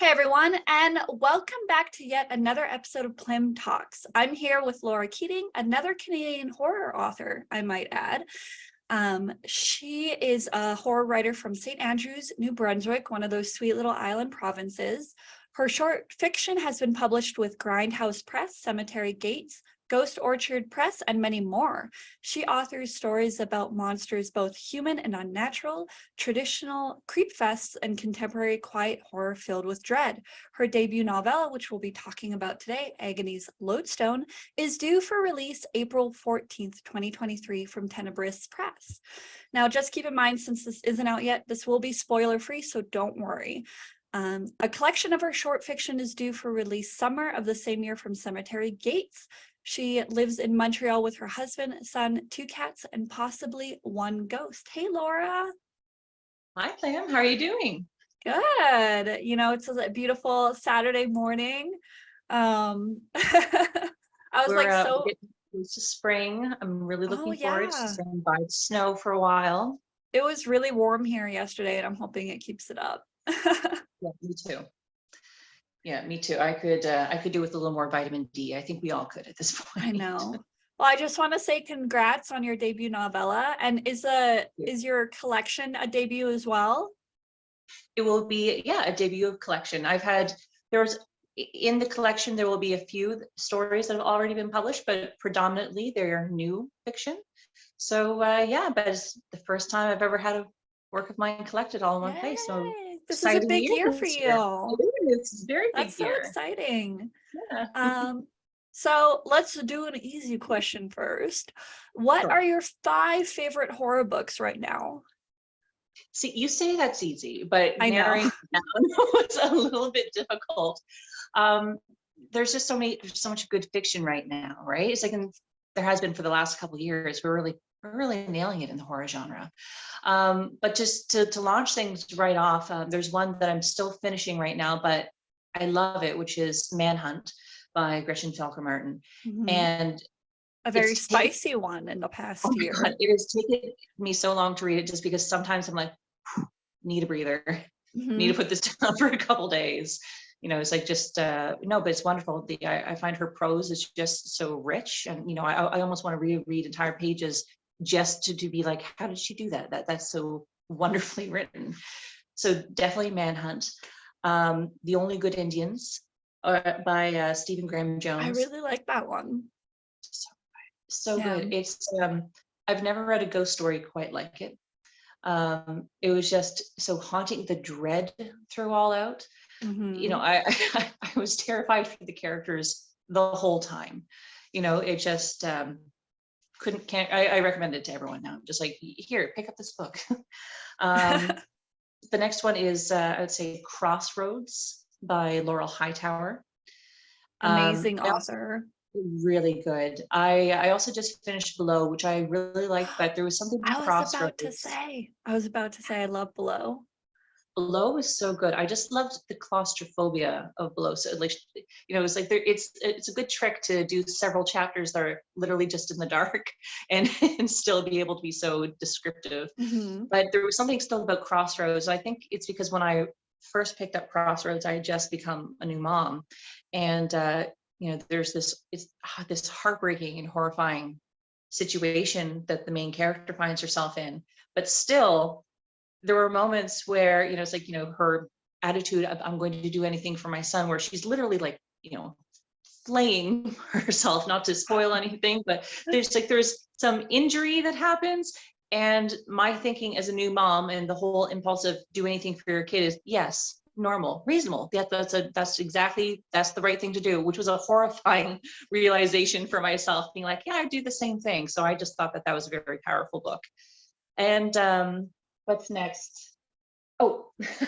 Hey everyone, and welcome back to yet another episode of PLM Talks. I'm here with Laura Keating, another Canadian horror author, I might add. She is a horror writer from St. Andrews, New Brunswick, one of those sweet little island provinces. Her short fiction has been published with Grindhouse Press, Cemetery Gates, Ghost Orchard Press, and many more. She authors stories about monsters both human and unnatural, traditional creep fests, and contemporary quiet horror filled with dread. Her debut novella, which we'll be talking about today, Agony's Lodestone, is due for release April 14th, 2023 from Tenebris Press. Now, just keep in mind, since this isn't out yet, this will be spoiler-free, so don't worry. A collection of her short fiction is due for release summer of the same year from Cemetery Gates. She lives in Montreal with her husband, son, 2 cats, and possibly 1 ghost. Hey, Laura. Hi, Pam. How are you doing? Good. You know, it's a beautiful Saturday morning. I was It's spring. I'm really looking forward to yeah. staying by the snow for a while. It was really warm here yesterday, and I'm hoping it keeps it up. Yeah, me too. Yeah, me too. I could do with a little more vitamin D. I think we all could at this point. I know. Well, I just want to say congrats on your debut novella. And is your collection a debut as well? It will be, yeah, a debut of collection. In the collection, there will be a few stories that have already been published, but predominantly they're new fiction. So yeah, but it's the first time I've ever had a work of mine collected all in one place. So this is a big year for you. It's a very big That's year. so exciting. Yeah. So let's do an easy question first. What are your 5 favorite horror books right now? See, you say that's easy, but narrowing it down was a little bit difficult. There's so much good fiction right now, right? It's like there has been for the last couple of years. We're really nailing it in the horror genre. But just to launch things right off, there's one that I'm still finishing right now, but I love it, which is Manhunt by Gretchen Felker-Martin. Mm-hmm. And a very spicy one in the past year. God, it has taken me so long to read it just because sometimes I'm like, need a breather, need to put this down for a couple days. You know, it's like just, no, but it's wonderful. I find her prose is just so rich. And, you know, I almost want to reread entire pages just to be like, how did she do that? That's so wonderfully written. So definitely Manhunt. The Only Good Indians by Stephen Graham Jones. I really like that one. So good. It's I've never read a ghost story quite like it. It was just so haunting, the dread throughout. You know, I was terrified for the characters the whole time. You know, it just I recommend it to everyone now. Just like, here, pick up this book. The next one is I would say CROSSROADS by Laurel Hightower. Amazing author. Really good. I also just finished Below, which I really liked, but there was something I was about to say I love Below. Below is so good. I just loved the claustrophobia of Below. So like, you know, it's like it's a good trick to do several chapters that are literally just in the dark and still be able to be so descriptive. But there was something still about CROSSROADS. I think it's because when I first picked up CROSSROADS, I had just become a new mom, and you know, there's this heartbreaking and horrifying situation that the main character finds herself in, but still there were moments where, you know, it's like, you know, her attitude of I'm going to do anything for my son, where she's literally like, you know, flaying herself, not to spoil anything, but there's some injury that happens. And my thinking as a new mom and the whole impulse of do anything for your kid is yes, normal, reasonable. That's the right thing to do, which was a horrifying realization for myself, being like, yeah, I do the same thing. So I just thought that was a very powerful book. And what's next? Oh,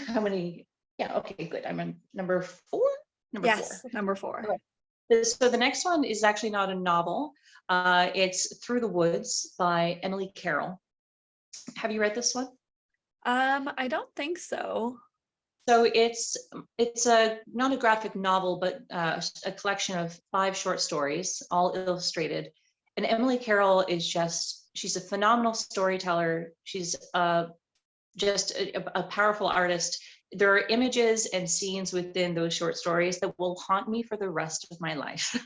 how many? Yeah, okay, good. I'm on number 4. Number 4. Okay. So the next one is actually not a novel. It's Through the Woods by Emily Carroll. Have you read this one? I don't think so. So it's not a graphic novel, but a collection of 5 short stories, all illustrated. And Emily Carroll is she's a phenomenal storyteller. She's just a powerful artist. there are images and scenes within those short stories that will haunt me for the rest of my life.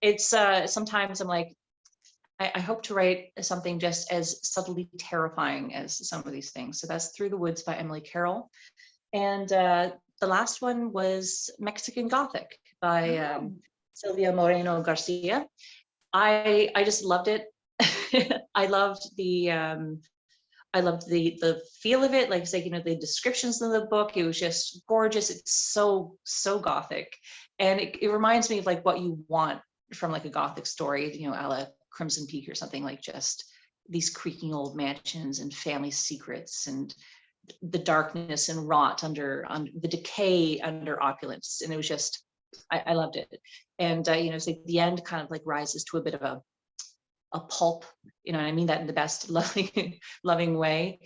It's sometimes I'm like, I hope to write something just as subtly terrifying as some of these things. So that's Through the Woods by Emily Carroll. And the last one was Mexican Gothic by Silvia Moreno Garcia. I just loved it. I loved the feel of it. Like, it's like, you know, the descriptions in the book, it was just gorgeous. It's so gothic. And it reminds me of like what you want from like a gothic story, you know, a la Crimson Peak or something, like just these creaking old mansions and family secrets and the darkness and rot under the decay under opulence. And it was just, I loved it. And you know, it's like the end kind of like rises to a bit of a pulp, you know, and I mean that in the best loving way,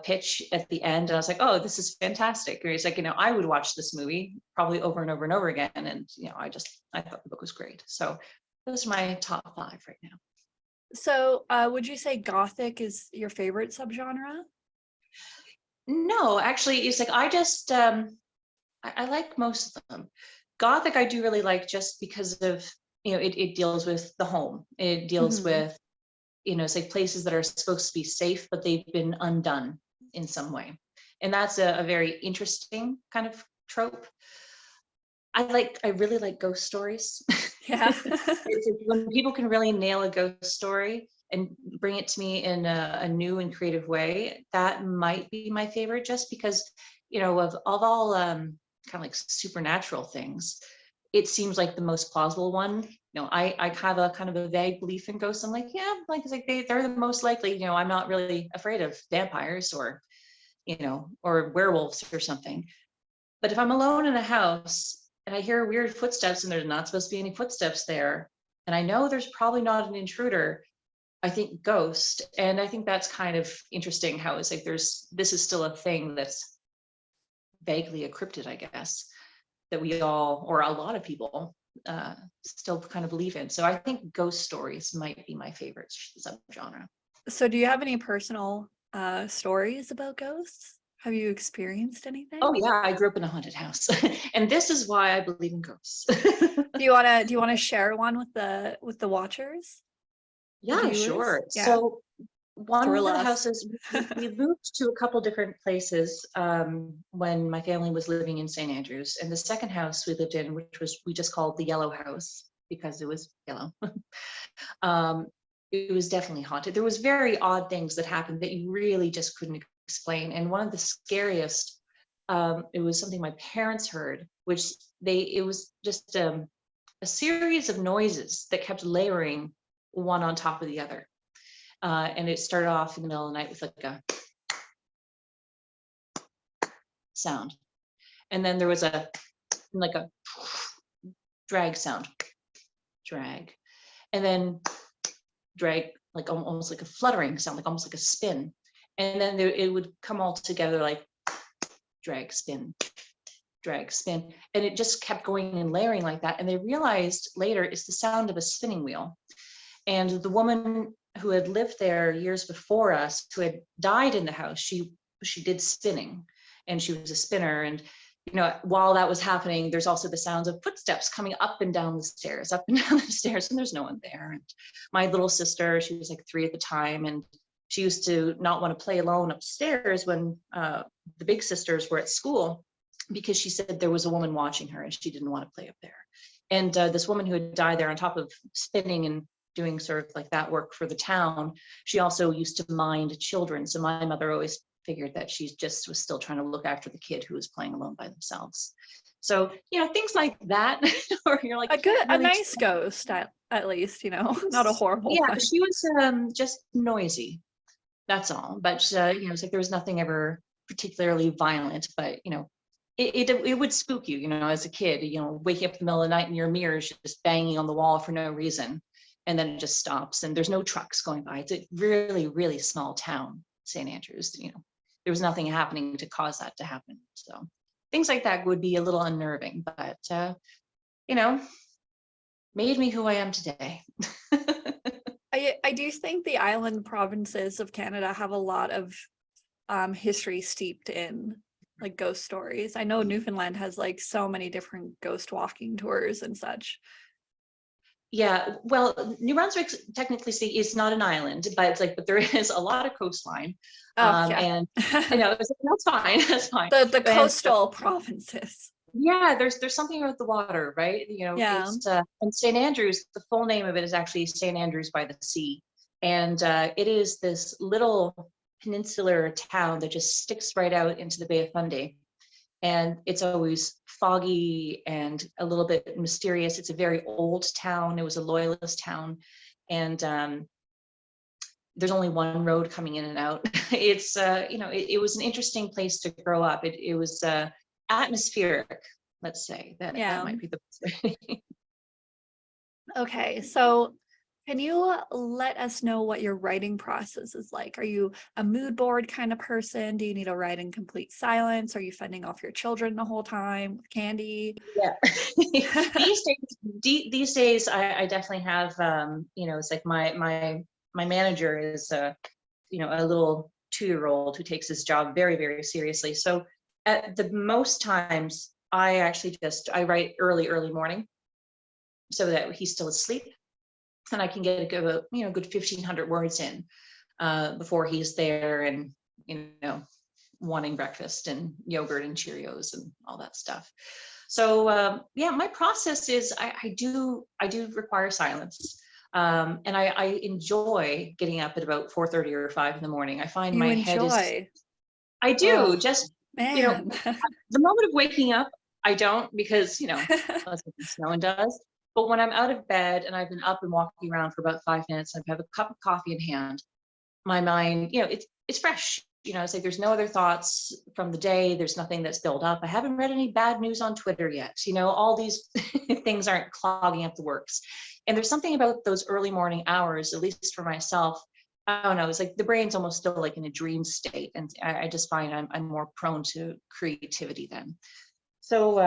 pitch at the end. And I was like, oh, this is fantastic. Or it's like, you know, I would watch this movie probably over and over and over again. And, you know, I thought the book was great. So those are my top 5 right now. So would you say Gothic is your favorite subgenre? No, actually, it's like, I just, I like most of them. Gothic, I do really like just because of, you know, it deals with the home. It deals with, you know, it's like places that are supposed to be safe, but they've been undone in some way. And that's a very interesting kind of trope. I really like ghost stories. Yeah. When people can really nail a ghost story and bring it to me in a new and creative way, that might be my favorite, just because, you know, of all kind of like supernatural things, it seems like the most plausible one. You know, I have a kind of a vague belief in ghosts. I'm like, yeah, like it's like they're the most likely. You know, I'm not really afraid of vampires or, you know, or werewolves or something. But if I'm alone in a house and I hear weird footsteps and there's not supposed to be any footsteps there, and I know there's probably not an intruder, I think ghost. And I think that's kind of interesting how it's like this is still a thing that's vaguely a cryptid, I guess, that we all, or a lot of people, still kind of believe in. So I think ghost stories might be my favorite subgenre. So do you have any personal stories about ghosts? Have you experienced anything? Oh yeah, I grew up in a haunted house. And this is why I believe in ghosts. Do you wanna share one with the watchers? Yeah, sure. Yeah. So one Thrill of the us. houses, we moved to a couple different places when my family was living in St. Andrews. And the second house we lived in, we just called the Yellow House because it was yellow. It was definitely haunted. There was very odd things that happened that you really just couldn't explain. And one of the scariest, it was something my parents heard, it was just a series of noises that kept layering one on top of the other. And it started off in the middle of the night with like a sound. And then there was like a drag sound, drag. And then drag, like almost like a fluttering sound, like almost like a spin. And then it would come all together like drag, spin, drag, spin. And it just kept going and layering like that. And they realized later it's the sound of a spinning wheel. And the woman who had lived there years before us, who had died in the house, she did spinning, and she was a spinner. And you know, while that was happening, there's also the sounds of footsteps coming up and down the stairs, up and down the stairs, and there's no one there. And my little sister, she was like 3 at the time, and she used to not want to play alone upstairs when the big sisters were at school, because she said there was a woman watching her and she didn't want to play up there. And this woman who had died there, on top of spinning and doing sort of like that work for the town, she also used to mind children. So my mother always figured that she just was still trying to look after the kid who was playing alone by themselves. So, you know, things like that, or you're like, a nice ghost at least, you know, not a horrible one. She was just noisy. That's all. But you know, it's like there was nothing ever particularly violent, but you know, it would spook you, you know, as a kid, you know, waking up in the middle of the night and your mirror is just banging on the wall for no reason. And then it just stops and there's no trucks going by. It's a really, really small town, St. Andrews, you know, there was nothing happening to cause that to happen. So things like that would be a little unnerving, but, you know, made me who I am today. I do think the island provinces of Canada have a lot of history steeped in like ghost stories? I know Newfoundland has like so many different ghost walking tours and such. Yeah, well, New Brunswick, technically speaking, is not an island, but it's like, but there is a lot of coastline, Oh yeah. and you know, it's, that's fine, that's fine. The And coastal provinces. yeah, there's something about the water, right? You know, Yeah. it's and St. Andrews. The full name of it is actually St. Andrews by the Sea, and it is this little peninsular town that just sticks right out into the Bay of Fundy, and it's always foggy and a little bit mysterious. It's a very old town. It was a loyalist town, and there's only one road coming in and out. It's you know, it was an interesting place to grow up. It was atmospheric, let's say. That Yeah. might be the best way. Okay, so can you let us know what your writing process is like? Are you a mood board kind of person? Do you need to write in complete silence? Are you fending off your children the whole time with candy? Yeah. These days, I definitely have you know, it's like my manager is you know, a little 2-year-old who takes his job very, very seriously. So at the most times, I actually just I write early morning so that he's still asleep, and I can get a good, you know, good 1,500 words in before he's there, and you know, wanting breakfast and yogurt and Cheerios and all that stuff. So yeah, my process is I do require silence. And I enjoy getting up at about 4:30 or 5 in the morning. I find You my head is, enjoy. I do Oh, just, you know, man. the moment of waking up, I don't, because, you know, that's what no one does. But when I'm out of bed and I've been up and walking around for about 5 minutes, I have a cup of coffee in hand, my mind, you know, it's fresh. You know, it's like there's no other thoughts from the day. There's nothing that's built up. I haven't read any bad news on Twitter yet. You know, all these things aren't clogging up the works. And there's something about those early morning hours, at least for myself. I don't know. It's like the brain's almost still like in a dream state, and I just find I'm more prone to creativity then. So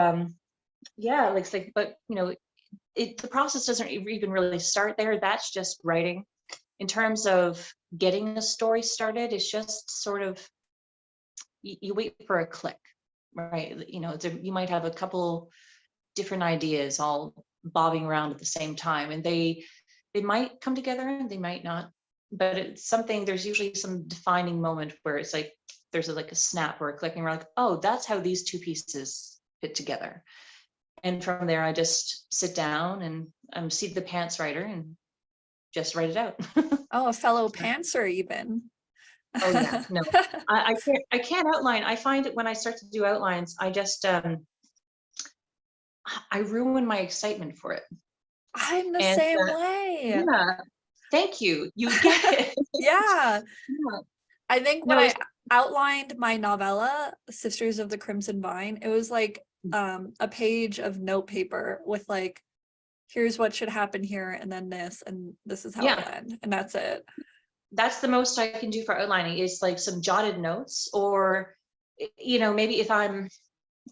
yeah, like it's like, but you know, the process doesn't even really start there. That's just writing. In terms of getting the story started, it's just sort of you wait for a click, right? You know, you might have a couple different ideas all bobbing around at the same time, and they might come together and they might not. But it's something. There's usually some defining moment where it's like there's like a snap or a click, and we're like, oh, that's how these two pieces fit together. And from there, I just sit down and I'm seat the pants writer and just write it out. Oh, a fellow pantser even. Oh yeah, no, I can't outline. I find that when I start to do outlines, I just I ruin my excitement for it. I'm the And same way. yeah, thank you. You get it. Yeah. Yeah. I think when No, I it's outlined my novella, Sisters of the Crimson Vine, it was like a page of notepaper with like, here's what should happen here, and then this, and this is how yeah, it'll end, and that's it. that's the most I can do for outlining is like some jotted notes, or you know, maybe if I'm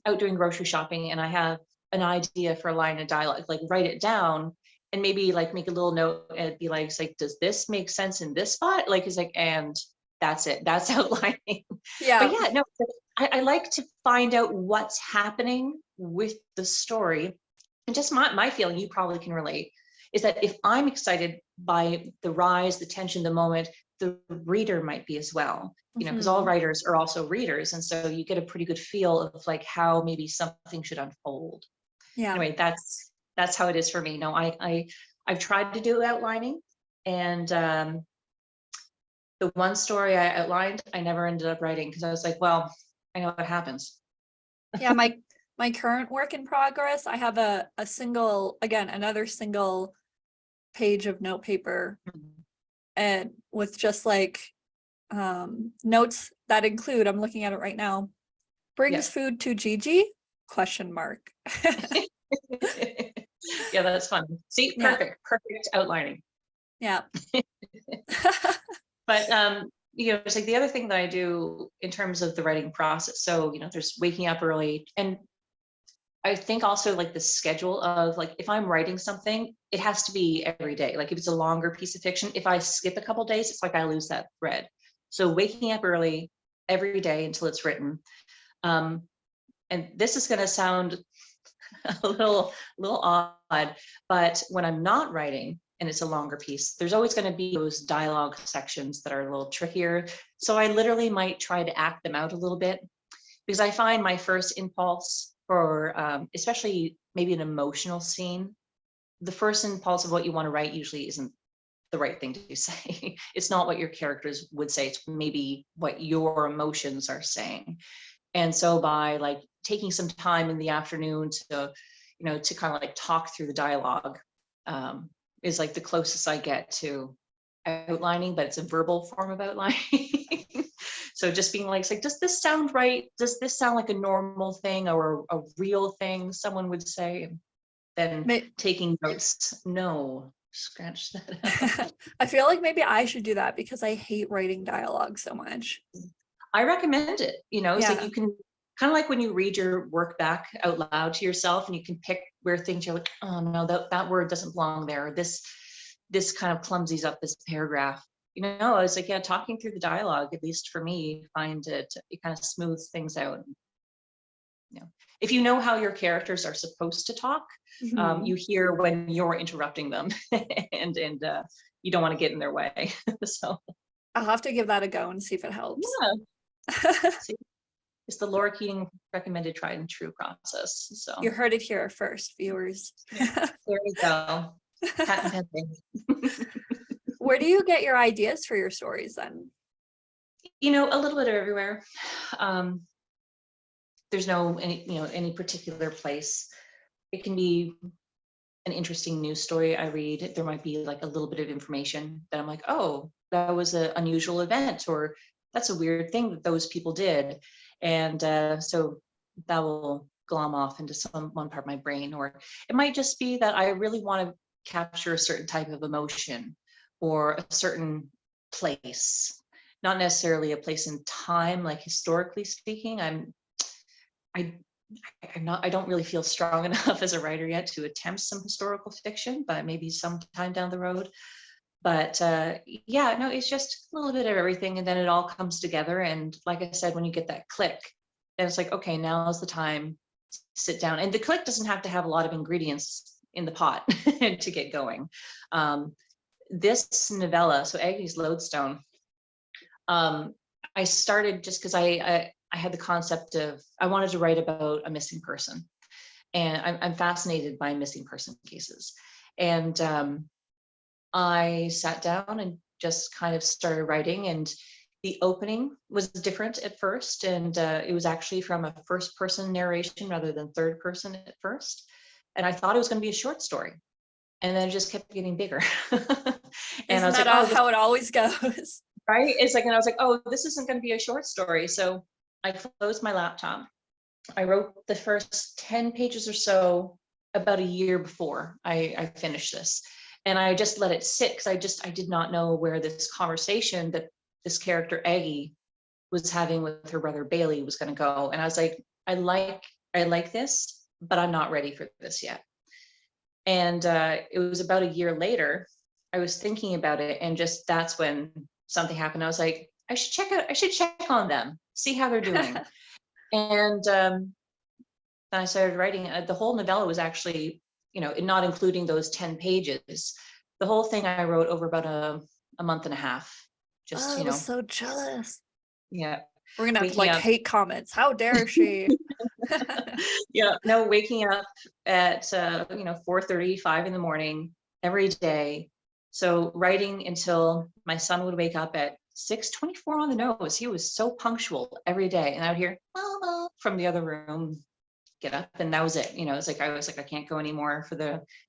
out doing grocery shopping and I have an idea for a line of dialogue, like write it down and maybe like make a little note and be like, it's like, does this make sense in this spot? Like, it's like, and that's it. That's outlining. But Yeah. yeah, no, I like to find out what's happening with the story. And just my feeling, you probably can relate, is that if I'm excited by the rise, the tension, the moment, the reader might be as well, you know, because all Mhm. writers are also readers. And so you get a pretty good feel of like how maybe something should unfold. Yeah. Anyway, that's how it is for me. No, I've tried to do outlining, and the one story I outlined, I never ended up writing because I was like, well, I know what happens. Yeah, my current work in progress, I have a single, again, another single page of notepaper, Mhm. and with just like notes that include, I'm looking at it right now, Yeah. brings food to Gigi, question mark. Yeah, that's fun. See, Yeah. perfect outlining. Yeah. But you know, it's like the other thing that I do in terms of the writing process. So, you know, there's waking up early, and I think also like the schedule of like if I'm writing something, it has to be every day. Like if it's a longer piece of fiction, if I skip a couple days, it's like I lose that thread. So waking up early every day until it's written. And this is going to sound a little odd, but when I'm not writing and it's a longer piece, there's always going to be those dialogue sections that are a little trickier. So I literally might try to act them out a little bit, because I find my first impulse for, especially maybe an emotional scene, the first impulse of what you want to write usually isn't the right thing to say. It's not what your characters would say. It's maybe what your emotions are saying. And so by like taking some time in the afternoon to, to kind of like talk through the dialogue, is like the closest I get to outlining, but it's a verbal form of outlining. So just being like, does this sound right? Does this sound like a normal thing or a real thing someone would say? Then taking notes, no, scratch that out. I feel like maybe I should do that because I hate writing dialogue so much. I recommend it, Yeah. so you can kind of like when you read your work back out loud to yourself and you can pick where things you're like, oh no, that word doesn't belong there. Or this kind of clumsies up this paragraph. I was like, yeah, talking through the dialogue, at least for me, find it kind of smooths things out. If you know how your characters are supposed to talk, you hear when you're interrupting them, and you don't want to get in their way. So I'll have to give that a go and see if it helps. Yeah. See, it's the Laura Keating recommended tried and true process. So you heard it here first, viewers. There we go. Patent pending. Where do you get your ideas for your stories then? A little bit of everywhere. There's no any particular place. It can be an interesting news story I read. There might be like a little bit of information that I'm like, oh, that was an unusual event, or that's a weird thing that those people did. And so that will glom off into one part of my brain. Or it might just be that I really want to capture a certain type of emotion or a certain place, not necessarily a place in time, like historically speaking. I don't really feel strong enough as a writer yet to attempt some historical fiction, but maybe sometime down the road. But yeah, no, it's just a little bit of everything, and then it all comes together. And like I said, when you get that click, then it's like, okay, now's the time to sit down. And the click doesn't have to have a lot of ingredients in the pot to get going. This novella, so Agony's Lodestone, I started just because I had the concept of I wanted to write about a missing person, and I'm fascinated by missing person cases. And I sat down and just kind of started writing, and the opening was different at first, and it was actually from a first person narration rather than third person at first. And I thought it was going to be a short story, and then it just kept getting bigger. And I was like, oh, how it always goes? Right? It's like, and I was like, oh, this isn't going to be a short story. So I closed my laptop. I wrote the first 10 pages or so about a year before I finished this. And I just let it sit because I did not know where this conversation that this character Aggie was having with her brother Bailey was going to go. And I was like, I like this, but I'm not ready for this yet. And it was about a year later, I was thinking about it, and just that's when something happened. I was like, I should check on them, see how they're doing. And then I started writing. The whole novella was actually, not including those 10 pages, the whole thing I wrote over about a month and a half. Just, I was so jealous. Yeah. We're gonna have to like hate comments. How dare she? Yeah, no, waking up at 4:30, 5 in the morning every day. So writing until my son would wake up at 6:24 on the nose. He was so punctual every day, and I would hear "Mama" from the other room, get up, and that was it. It's like I was like, I can't go anymore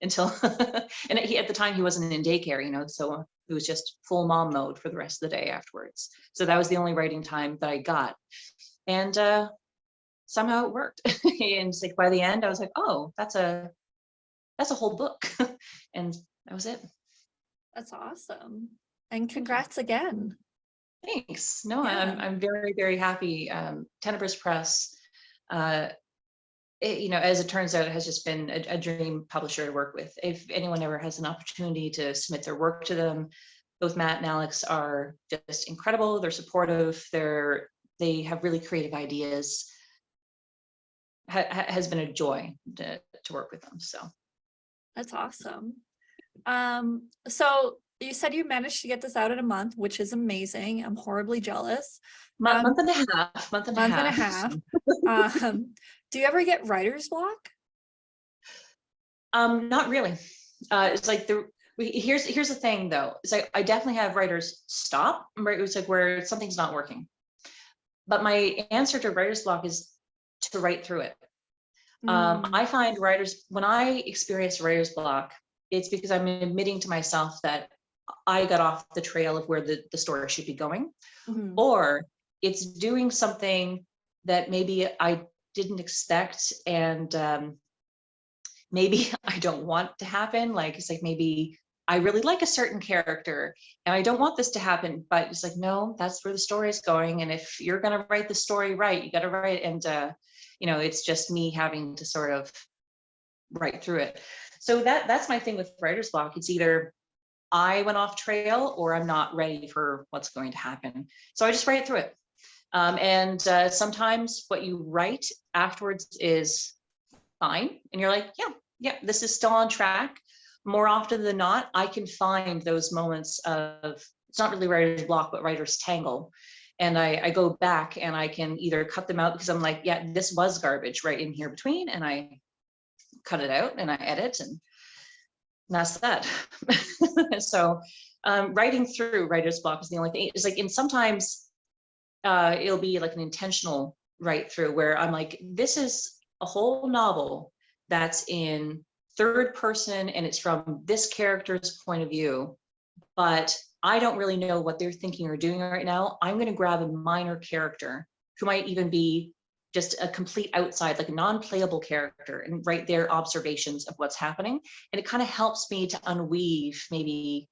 until and at the time he wasn't in daycare, so it was just full mom mode for the rest of the day afterwards. So that was the only writing time that I got, and somehow it worked. And it's like by the end I was like, oh, that's a whole book. And that was it. That's awesome. And congrats again. Thanks. No, Yeah. I'm very, very happy. Tenebris Press, as it turns out, it has just been a dream publisher to work with. If anyone ever has an opportunity to submit their work to them, both Matt and Alex are just incredible. They're supportive. They have really creative ideas. has been a joy to work with them. So That's awesome. So you said you managed to get this out in a month, which is amazing. I'm horribly jealous. month and a half, month and a Month and a half. half. Do you ever get writer's block? Not really. It's like here's the thing though. It's like I definitely have writers stop, right? It's like where something's not working. But my answer to writer's block is to write through it. I find when I experience writer's block, it's because I'm admitting to myself that I got off the trail of where the story should be going, or it's doing something that maybe I didn't expect, and maybe I don't want to happen. Like, it's like, maybe I really like a certain character and I don't want this to happen, but it's like, no, that's where the story is going. And if you're going to write the story right, you got to write. And, it's just me having to sort of write through it. So that's my thing with writer's block. It's either I went off trail or I'm not ready for what's going to happen. So I just write through it. And sometimes what you write afterwards is fine. And you're like, yeah, this is still on track. More often than not, I can find those moments of, it's not really writer's block, but writer's tangle. And I go back and I can either cut them out because I'm like, yeah, this was garbage right in here between. And I cut it out and I edit, and that's that. So writing through writer's block is the only thing. It's like, and sometimes it'll be like an intentional write through where I'm like, this is a whole novel that's in third person and it's from this character's point of view, but I don't really know what they're thinking or doing right now. I'm going to grab a minor character who might even be just a complete outside, like a non-playable character, and write their observations of what's happening. And it kind of helps me to unweave maybe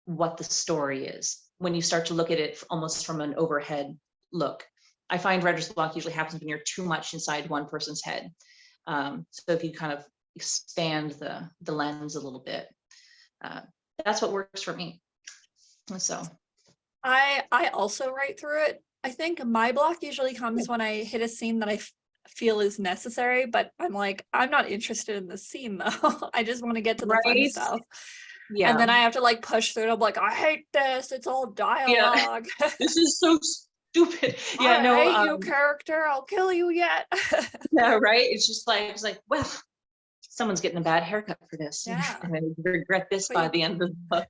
what the story is when you start to look at it almost from an overhead look. I find writer's block usually happens when you're too much inside one person's head. So if you kind of expand the lens a little bit, that's what works for me. So I also write through it. I think my block usually comes when I hit a scene that I feel is necessary, but I'm like, I'm not interested in this scene though. I just want to get to the fun stuff. Yeah. And then I have to like push through it. I'm like, I hate this. It's all dialogue. Yeah. This is so stupid. Yeah, I hate you, character. I'll kill you yet. Yeah, right. It's like, well, someone's getting a bad haircut for this. Yeah. And I regret this by the end of the book.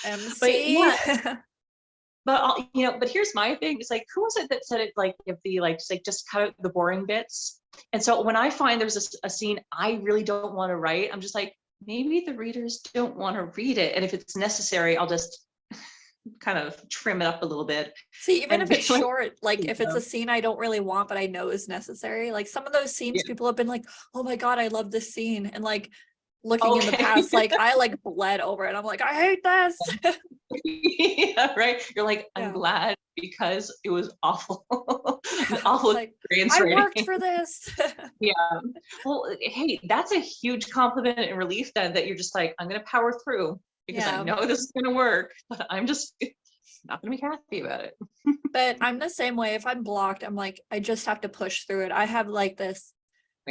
MC. But but here's my thing. It's like, who was it that said it? Like, if just cut out the boring bits. And so when I find there's a scene I really don't want to write, I'm just like, maybe the readers don't want to read it. And if it's necessary, I'll just kind of trim it up a little bit. See, even if it's short, like if it's a scene I don't really want, but I know is necessary, like some of those scenes, people have been like, oh my God, I love this scene. And like looking in the past, like I like bled over it. I'm like, I hate this. Yeah, right. You're like, I'm glad because it was awful. Awful like, I worked for this. Yeah. Well, hey, that's a huge compliment and relief then, that you're just like, I'm gonna power through because I know this is gonna work, but I'm just not gonna be happy about it. But I'm the same way. If I'm blocked, I'm like, I just have to push through it. I have like this,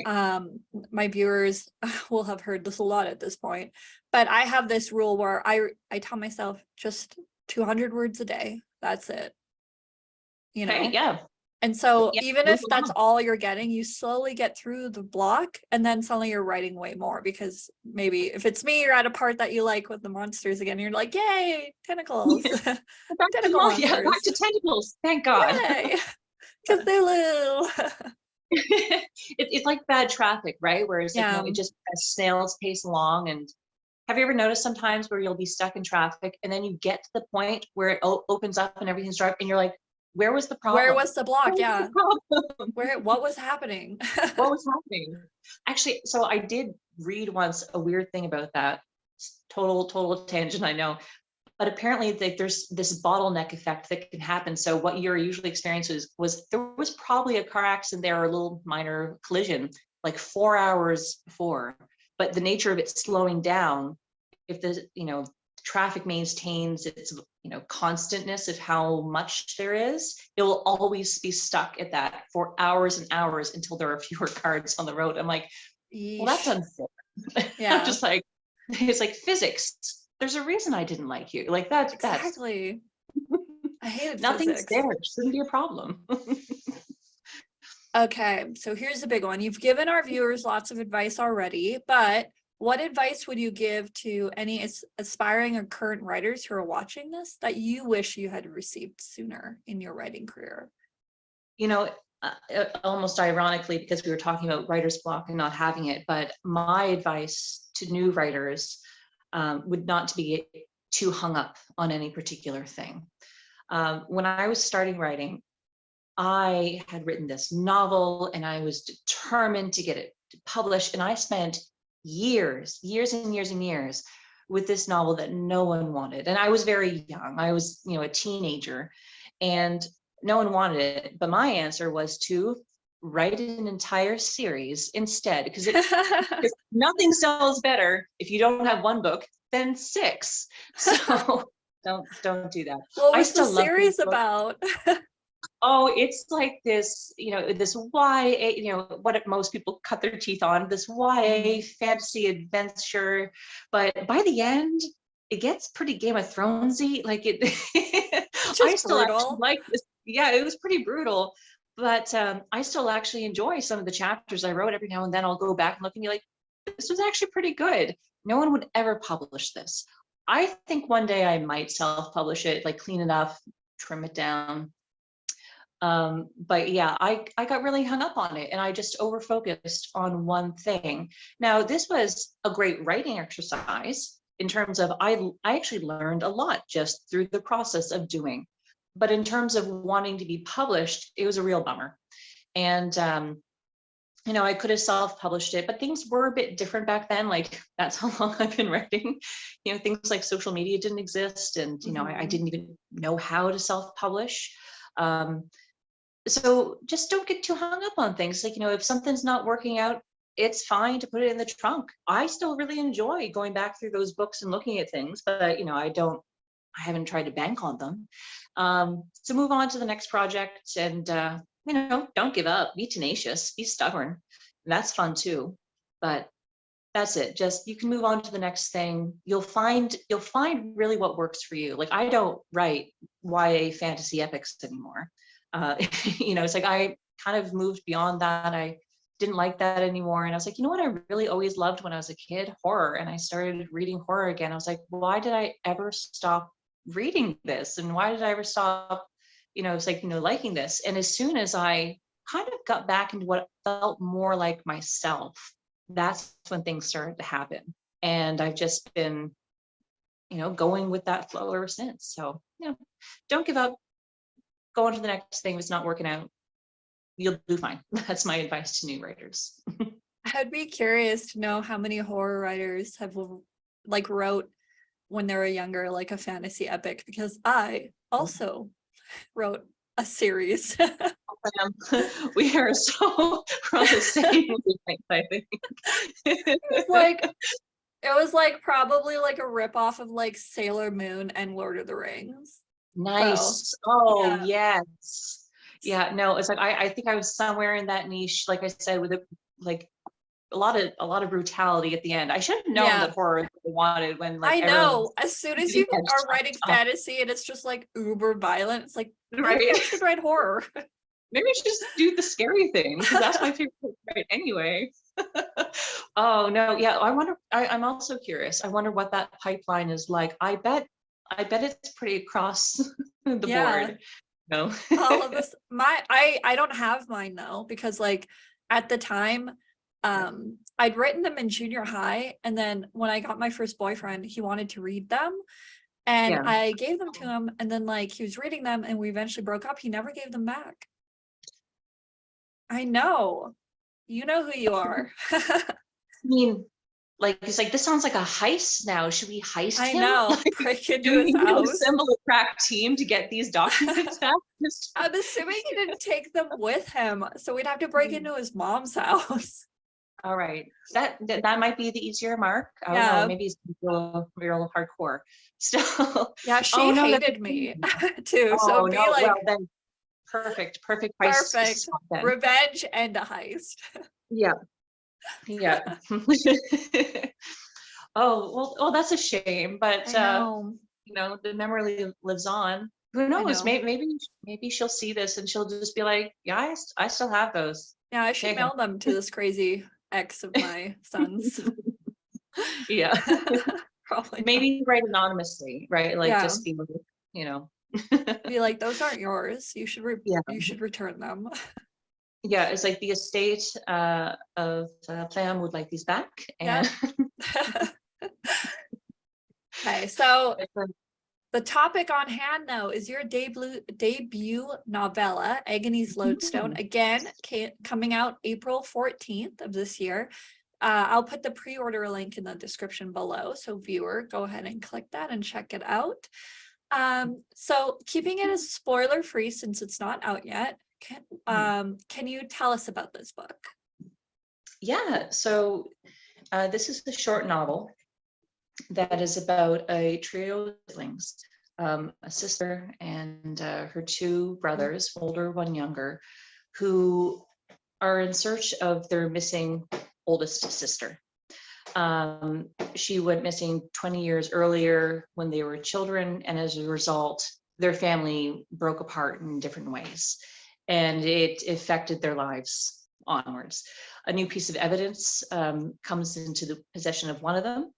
my viewers will have heard this a lot at this point, but I have this rule where I tell myself just 200 words a day. That's it. You know? Okay, yeah. And so even if that's all you're getting, you slowly get through the block and then suddenly you're writing way more, because maybe if it's me, you're at a part that you like with the monsters again, you're like, yay, tentacles. Tentacle monsters. Yeah, back to tentacles. Thank God. Because they're little. It's like bad traffic, right? Whereas it just snail's pace along. And have you ever noticed sometimes where you'll be stuck in traffic and then you get to the point where it opens up and everything's dark and you're like, where was the problem? Where was the block? What was happening? What was happening? Actually, so I did read once a weird thing about that. Total tangent, I know. But apparently there's this bottleneck effect that can happen. So what you're usually experiencing was there was probably a car accident there, or a little minor collision, like 4 hours before. But the nature of it slowing down, if the traffic maintains its, constantness of how much there is, it will always be stuck at that for hours and hours until there are fewer cars on the road. I'm like, well, that's Yeesh. unfair. I'm Yeah, just like, it's like physics. There's a reason I didn't like you. Like that's exactly. I hated nothing's physics. there. It shouldn't be a problem. Okay, so here's the big one. You've given our viewers lots of advice already, but what advice would you give to any aspiring or current writers who are watching this that you wish you had received sooner in your writing career? you know, almost ironically, because we were talking about writer's block and not having it, but my advice to new writers would not to be too hung up on any particular thing. When I was starting writing, I had written this novel and I was determined to get it published. And I spent years and years with this novel that no one wanted. And I was very young. I was, a teenager, and no one wanted it. But my answer was to write an entire series instead, because nothing sells better if you don't have one book than 6. So don't do that. What I was the still love these series books. about? Oh, it's like this, this YA, what most people cut their teeth on, this YA fantasy adventure. But by the end, it gets pretty Game of Thronesy. Like it, I Just still actually brutal. like this. Yeah, it was pretty brutal. But I still actually enjoy some of the chapters I wrote. Every now and then I'll go back and look and be like, this was actually pretty good. No one would ever publish this. I think one day I might self-publish it, like clean it up, trim it down. But yeah, I got really hung up on it and I just over focused on one thing. Now, this was a great writing exercise in terms of I actually learned a lot just through the process of doing. But in terms of wanting to be published, it was a real bummer. And I could have self-published it, but things were a bit different back then. Like that's how long I've been writing. Things like social media didn't exist, and I didn't even know how to self-publish. So just don't get too hung up on things. Like, if something's not working out, it's fine to put it in the trunk. I still really enjoy going back through those books and looking at things, but I haven't tried to bank on them. So move on to the next project and, don't give up, be tenacious, be stubborn. And that's fun too. But that's it. Just, you can move on to the next thing. You'll find really what works for you. Like, I don't write YA fantasy epics anymore. It's like I kind of moved beyond that. I didn't like that anymore. And I was like, what I really always loved when I was a kid? Horror. And I started reading horror again. I was like, why did I ever stop reading this? And why did I ever stop, it's like, liking this? And as soon as I kind of got back into what felt more like myself, that's when things started to happen. And I've just been, going with that flow ever since. So, don't give up. Go on to the next thing. If it's not working out, you'll do fine. That's my advice to new writers. I'd be curious to know how many horror writers have wrote when they were younger, like a fantasy epic, because I also wrote a series. We are so on the same wavelength, I think. It was probably a ripoff of Sailor Moon and Lord of the Rings. Nice. So, yeah. Yes. Yeah, no, it's like I think I was somewhere in that niche, like I said, with a lot of brutality at the end. I should have known that horror wanted when I know. As soon as you are writing fantasy and it's just uber violent, it's like, maybe I should write horror. Maybe I should just do the scary thing, because that's my favorite right anyway. Oh no, yeah. I'm also curious. I wonder what that pipeline is like. I bet it's pretty across the board. No. All of us. I don't have mine though, because at the time, I'd written them in junior high, and then when I got my first boyfriend, he wanted to read them, and I gave them to him, and then he was reading them, and we eventually broke up. He never gave them back. I know. You know who you are. I mean, he's like, this sounds like a heist now. Should we heist him? I know. Break into his house. Assemble a crack team to get these documents back? I'm assuming he didn't take them with him, so we'd have to break into his mom's house. All right. That might be the easier mark. I don't know. Yeah. Maybe it's real hardcore. Still. Yeah, Oh she no, that's hated me too. So oh be no. Well like, then, perfect price perfect spot then. revenge and a heist. Yeah. Yeah. Oh well, that's a shame. But I know. the memory lives on. Who I knows? know. Maybe she'll see this and she'll just be like, yeah, I still have those. Yeah, I should Take 'em. mail them to this crazy ex of my son's. Yeah. Probably not. Maybe write anonymously, right? Like Yeah. just be like, you know. Be like, those aren't yours. You should Yeah. you should return them. Yeah, it's like the estate of Plam would like these back. Yeah. And Okay, so the topic on hand, though, is your debut novella, Agony's Lodestone. Again, coming out April 14th of this year. I'll put the pre-order link in the description below. So viewer, go ahead and click that and check it out. So keeping it as spoiler free since it's not out yet, can you tell us about this book? yeah, so this is the short novel that is about a trio of siblings, a sister and her two brothers, older, one younger, who are in search of their missing oldest sister. She went missing 20 years earlier when they were children, and as a result, their family broke apart in different ways, and it affected their lives onwards. A new piece of evidence comes into the possession of one of them,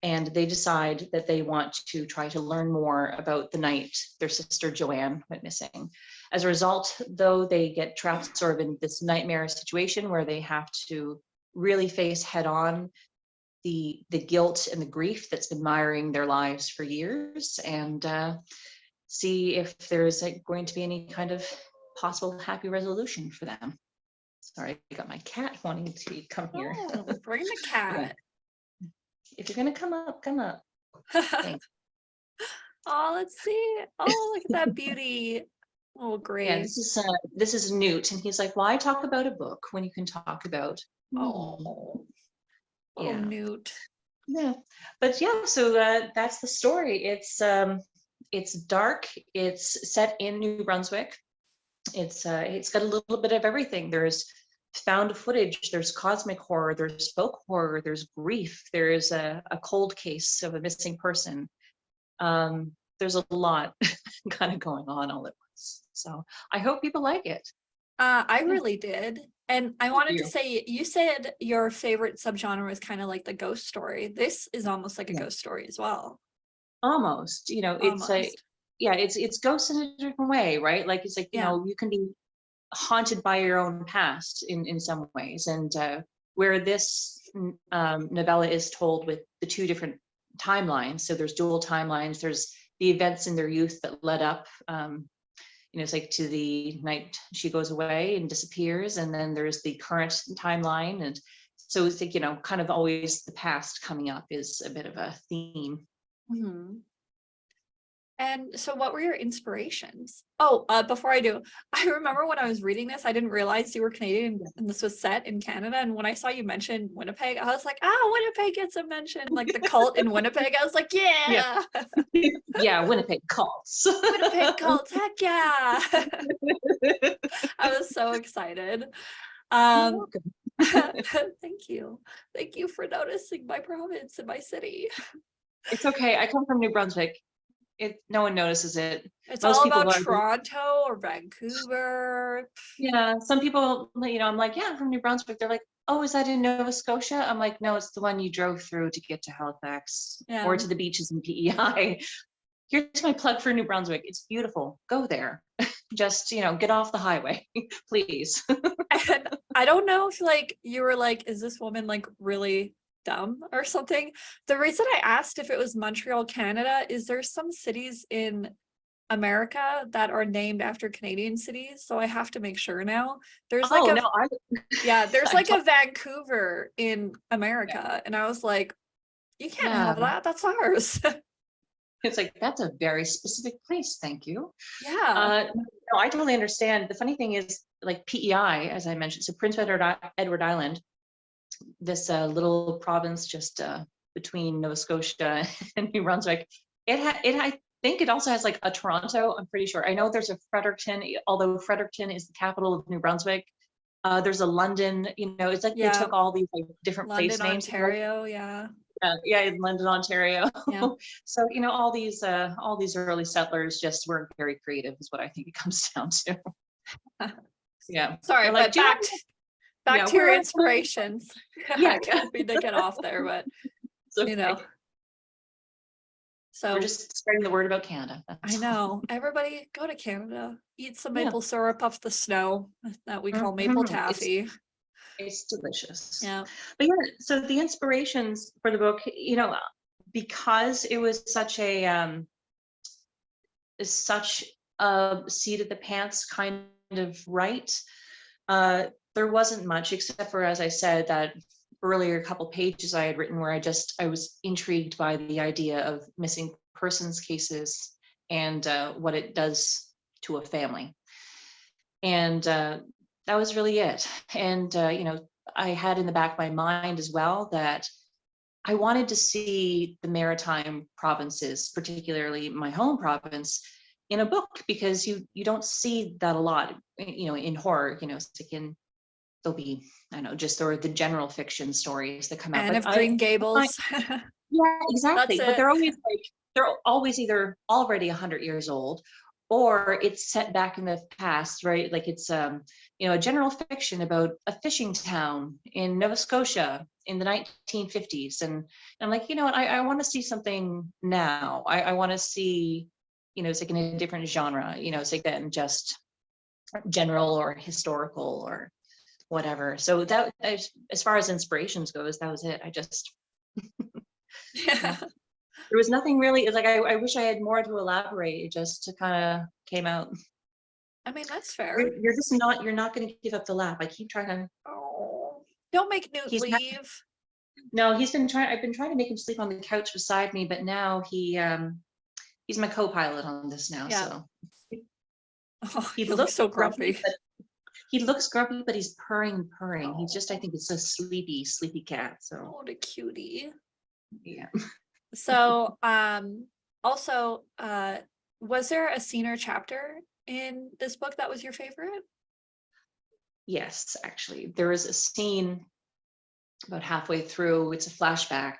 and they decide that they want to try to learn more about the night their sister Joanne went missing. As a result, though, they get trapped sort of in this nightmare situation where they have to really face head on the guilt and the grief that's been miring their lives for years, and see if there's going to be any kind of possible happy resolution for them. Sorry, I got my cat wanting to come here. Oh, bring the cat. If you're gonna come up, come up. Thanks. Oh, let's see. Oh, look at that beauty. Oh, great. Yeah, this is Newt, and he's like, why talk about a book when you can talk about Oh, little yeah. Newt. Yeah, but yeah, so that's the story. It's dark. It's set in New Brunswick. It's got a little bit of everything. There's found footage, there's cosmic horror, there's folk horror, there's grief, there's a cold case of a missing person. There's a lot kind of going on all at once. So I hope people like it. I really did. And I wanted to you. say, you said your favorite subgenre is kind of like the ghost story. This is almost like a Yeah. ghost story as well. Almost, it's like, Almost. yeah, it's ghosts in a different way, right? Like it's like, Yeah. you can be haunted by your own past in some ways, and where this novella is told with the two different timelines. So there's dual timelines. There's the events in their youth that led up, it's like to the night she goes away and disappears, and then there's the current timeline, and so it's like kind of always the past coming up is a bit of a theme. Mm-hmm. And so what were your inspirations? Oh, before I do, I remember when I was reading this, I didn't realize you were Canadian and this was set in Canada. And when I saw you mention Winnipeg, I was like, Winnipeg gets a mention, like the cult in Winnipeg. I was like, yeah. Yeah, Winnipeg cults. Winnipeg cults, heck yeah. I was so excited. Thank you. Thank you for noticing my province and my city. It's okay. I come from New Brunswick. No one notices it. It's Most all people about are, Toronto or Vancouver. yeah, some people, I'm like, yeah, I'm from New Brunswick. They're like, oh, is that in Nova Scotia? I'm like, no, it's the one you drove through to get to Halifax or to the beaches in PEI. Here's my plug for New Brunswick. It's beautiful. Go there. Just, get off the highway, please. And I don't know if you were like, is this woman like really dumb or something? The reason I asked if it was Montreal, Canada, is there's some cities in America that are named after Canadian cities, so I have to make sure now. There's like there's like a Vancouver in America, and I was like, you can't have that. That's ours. It's like, that's a very specific place. Thank you. Yeah. No, I totally understand. The funny thing is, like PEI, as I mentioned, so Prince Edward Island, this little province just between Nova Scotia and New Brunswick. I think it also has like a Toronto. I'm pretty sure. I know there's a Fredericton, although Fredericton is the capital of New Brunswick. There's a London. It's like they took all these like different London, place names. Ontario, yeah. Yeah, in London, Ontario. Yeah. So all these early settlers just weren't very creative, is what I think it comes down to. Yeah. Sorry, like, but back to your where inspirations. Yeah, I didn't mean to get off there, but okay. So we're just spreading the word about Canada. I know. Everybody go to Canada, eat some maple syrup off the snow that we call maple taffy. It's delicious. Yeah. But so the inspirations for the book, because it was such a seat of the pants kind of write, there wasn't much except for, as I said, that earlier couple pages I had written where I was intrigued by the idea of missing persons cases and what it does to a family. And that was really it. And, I had in the back of my mind as well that I wanted to see the maritime provinces, particularly my home province, in a book, because you don't see that a lot, in horror. There'll be, I don't know, just sort of the general fiction stories that come out. And of Green Gables. Yeah, exactly. But That's it. they're always either already 100 years old, or it's set back in the past, right? Like it's a general fiction about a fishing town in Nova Scotia in the 1950s. And I'm like, you know what, I want to see something now. I want to see, it's like in a different genre, it's like that, and just general or historical or whatever. So that, as far as inspirations goes, that was it. I just Yeah. there was nothing really. It's like I wish I had more to elaborate. It just kind of came out. I mean, that's fair. You're not going to give up the lap. I keep trying to. Oh, don't make Newt leave. No, I've been trying to make him sleep on the couch beside me, but now he's my co-pilot on this now. Yeah. So he looks so grumpy. He looks grumpy, but he's purring. He's just, I think it's a sleepy cat. So oh, the cutie. Yeah. So also was there a scene or chapter in this book that was your favorite? Yes, actually, there was a scene about halfway through. It's a flashback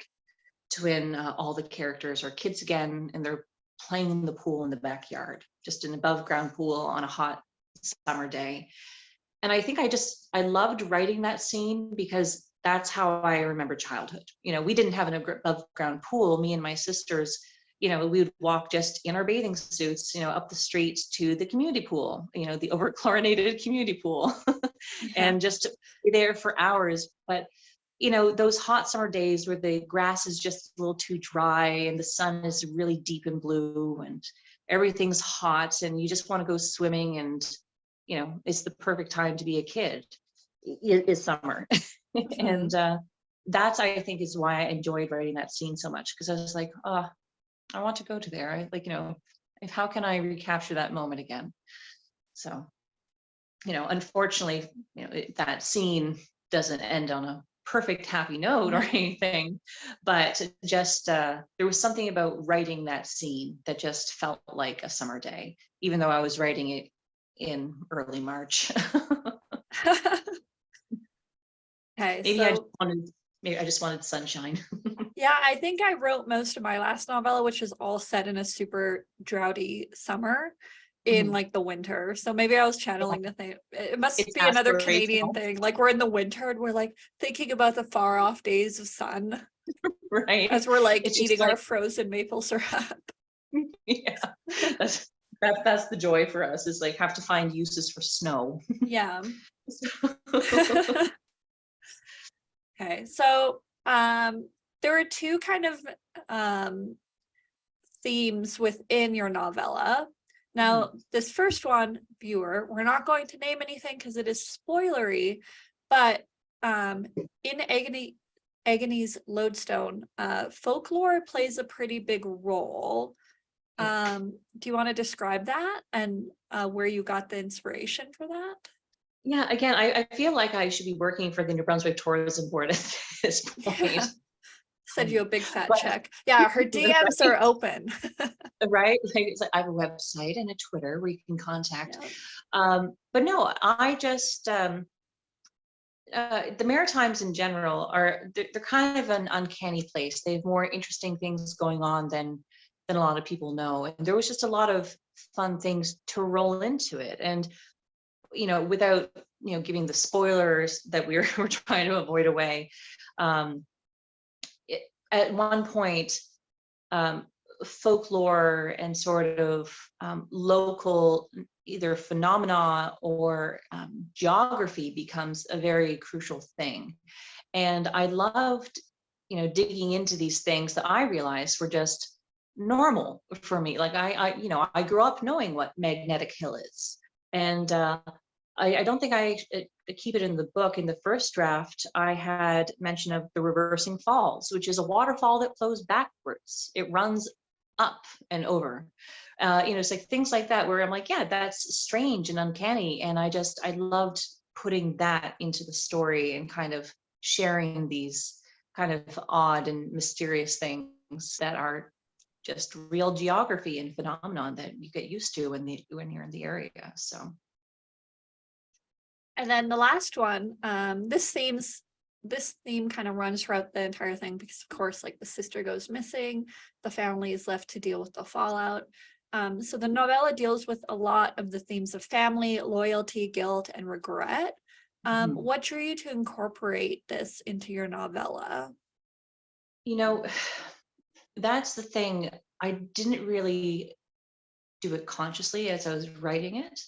to when all the characters are kids again, and they're playing in the pool in the backyard, just an above ground pool on a hot summer day. And I think I loved writing that scene because that's how I remember childhood. We didn't have an above ground pool. Me and my sisters, we would walk just in our bathing suits, up the street to the community pool, the over-chlorinated community pool, and just be there for hours. But, those hot summer days where the grass is just a little too dry and the sun is really deep and blue and everything's hot and you just want to go swimming, and, it's the perfect time to be a kid, is summer. And that's, I think, is why I enjoyed writing that scene so much, because I was like, oh, I want to go to there. How can I recapture that moment again? So, unfortunately, that scene doesn't end on a perfect happy note or anything, but just there was something about writing that scene that just felt like a summer day, even though I was writing it in early March. Okay, Maybe so I just wanted sunshine. yeah, I think I wrote most of my last novella, which is all set in a super droughty summer in like the winter. So maybe I was channeling the thing. It must be another Canadian thing. Like we're in the winter and we're like thinking about the far off days of sun. Right. As we're like eating our frozen maple syrup. Yeah. That's the joy for us, is like have to find uses for snow. Yeah. Okay, so there are two kind of themes within your novella. Now, this first one, viewer, we're not going to name anything because it is spoilery, but in Agony's Lodestone, folklore plays a pretty big role. Do you want to describe that and where you got the inspiration for that? Yeah, again, I feel like I should be working for the New Brunswick Tourism Board at this point. Send you a big fat But check. Yeah, her DMs are open. right, like, it's like I have a website and a Twitter where you can contact. Yeah. But no, I just the Maritimes in general are they're kind of an uncanny place. They have more interesting things going on than a lot of people know, and there was just a lot of fun things to roll into it. And without giving the spoilers that we're trying to avoid away, um, at one point, um, folklore and sort of local either phenomena or geography becomes a very crucial thing. And I loved, digging into these things that I realized were just normal for me. Like I grew up knowing what Magnetic Hill is. And I don't think I keep it in the book. In the first draft, I had mention of the Reversing Falls, which is a waterfall that flows backwards. It runs up and over. It's like things like that where I'm like, yeah, that's strange and uncanny. And I loved putting that into the story and kind of sharing these kind of odd and mysterious things that are just real geography and phenomenon that you get used to when you're in the area. So. And then the last one, this theme kind of runs throughout the entire thing because of course, like the sister goes missing, the family is left to deal with the fallout. So the novella deals with a lot of the themes of family, loyalty, guilt, and regret. What drew you to incorporate this into your novella? That's the thing. I didn't really do it consciously as I was writing it.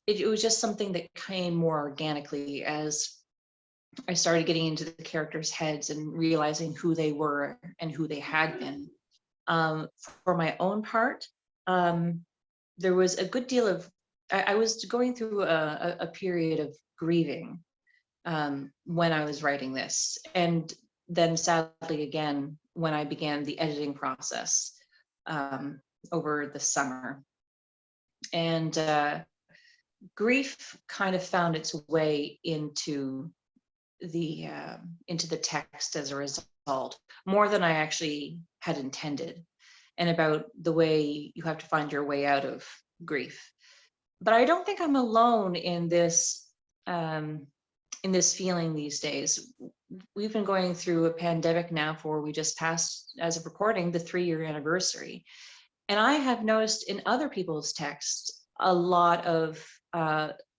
It was just something that came more organically as I started getting into the characters' heads and realizing who they were and who they had been. For my own part, there was a good deal of, I was going through a period of grieving when I was writing this. And then sadly, again, when I began the editing process over the summer. And grief kind of found its way into the text as a result, more than I actually had intended, and about the way you have to find your way out of grief. But I don't think I'm alone in this feeling these days. We've been going through a pandemic now we just passed, as of recording, the 3-year anniversary. And I have noticed in other people's texts a lot of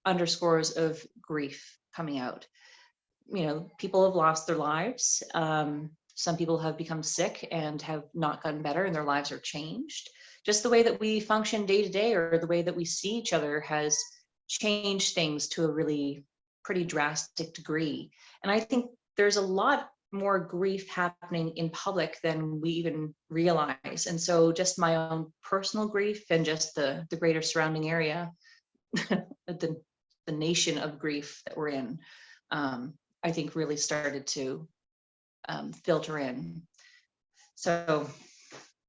underscores of grief coming out. People have lost their lives. Some people have become sick and have not gotten better and their lives are changed. Just the way that we function day to day or the way that we see each other has changed things to a really pretty drastic degree. And I think there's a lot more grief happening in public than we even realize. And so just my own personal grief and just the greater surrounding area, the nation of grief that we're in, I think really started to filter in. So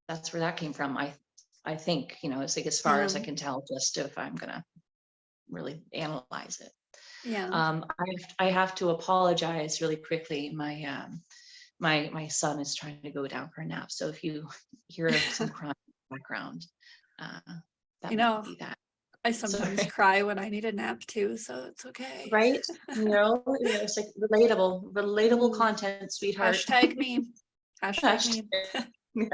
that's where that came from. I think, it's like as far as I can tell, just if I'm gonna really analyze it. Yeah. I have to apologize really quickly. My son is trying to go down for a nap. So if you hear some crying in the background, that might be that. I sometimes cry when I need a nap too, so it's okay. Right? It's like relatable content, sweetheart. Hashtag me. Hashtag me.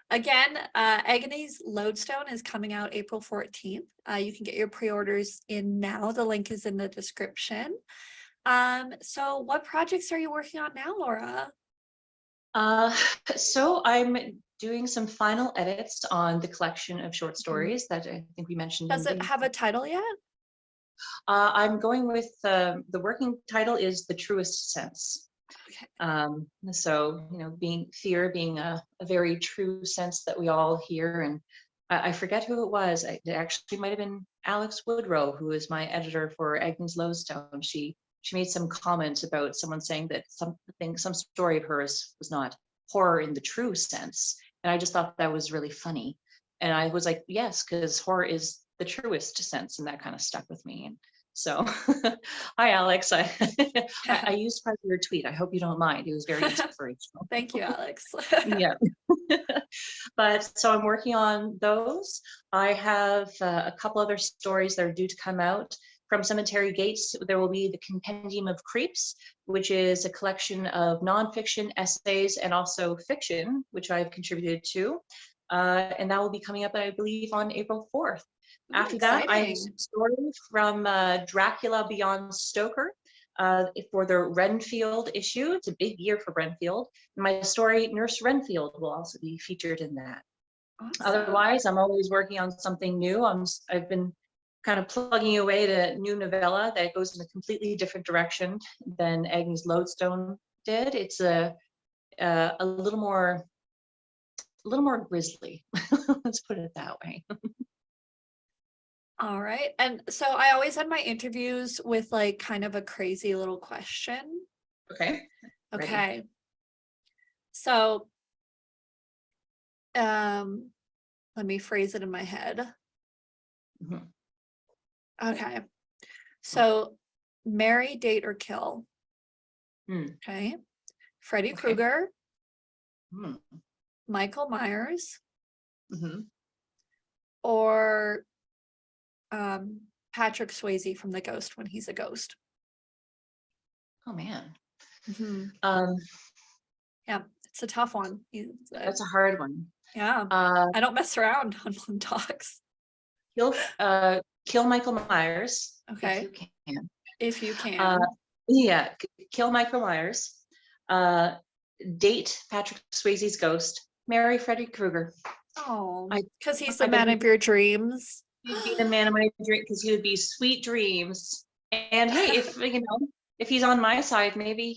Again, Agony's Lodestone is coming out April 14th. You can get your pre-orders in now. The link is in the description. So what projects are you working on now, Laura? So I'm doing some final edits on the collection of short stories that I think we mentioned. Does it have a title yet? I'm going with the working title is The Truest Sense. Okay. So, being a very true sense that we all hear. And I forget who it was. It actually might have been Alex Woodrow, who is my editor for Agnes Lodestone. She made some comments about someone saying that some story of hers was not horror in the true sense. And I just thought that was really funny. And I was like, yes, because horror is the truest sense, and that kind of stuck with me. And so, hi Alex, I used part of your tweet. I hope you don't mind. It was very inspirational. Thank you, Alex. Yeah. But so I'm working on those. I have a couple other stories that are due to come out. From Cemetery Gates, there will be the Compendium of Creeps, which is a collection of nonfiction essays and also fiction, which I've contributed to. And that will be coming up, I believe, on April 4th. After that, I have a story from Dracula Beyond Stoker for the Renfield issue. It's a big year for Renfield. And my story, Nurse Renfield, will also be featured in that. Awesome. Otherwise, I'm always working on something new. I've been kind of plugging away to new novella that goes in a completely different direction than Agnes Lodestone did. It's a little more grisly. Let's put it that way. All right. And so I always end my interviews with like kind of a crazy little question. Okay. Okay. Ready. So let me phrase it in my head. Mm-hmm. Okay. So marry, date, or kill. Okay. Freddy Krueger. Michael Myers. Or Patrick Swayze from The Ghost when he's a ghost. Oh man. Yeah, it's a tough one. That's a hard one. Yeah. I don't mess around on Plum Talks. Kill Michael Myers. Okay. If you can. If you can. Yeah, kill Michael Myers. Date Patrick Swayze's ghost. Marry Freddy Krueger. Oh, because he's the man of your dreams. He'd be the man of my dreams because he would be sweet dreams. And hey, if he's on my side, maybe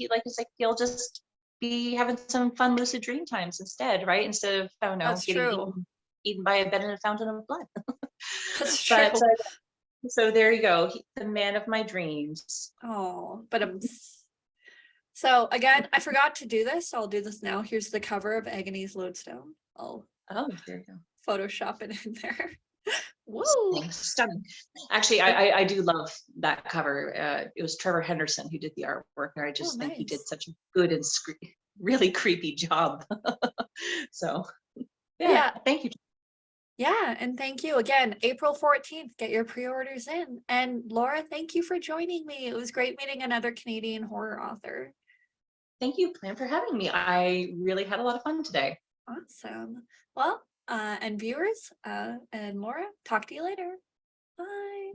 he'll just be having some fun lucid dream times instead, right? Instead of That's getting true. eaten by a bed in a fountain of blood. That's true. But, so there you go, the man of my dreams. Oh, but so again, I forgot to do this. So I'll do this now. Here's the cover of Agony's Lodestone. Oh, there you go. Photoshop it in there. Woo! Stunning. Actually, I do love that cover. It was Trevor Henderson who did the artwork, and I just think he did such a good and really creepy job. So, yeah, thank you. Yeah, and thank you again. April 14th, get your pre-orders in. And Laura, thank you for joining me. It was great meeting another Canadian horror author. Thank you, Pam, for having me. I really had a lot of fun today. Awesome. Well, and viewers and Laura, talk to you later. Bye.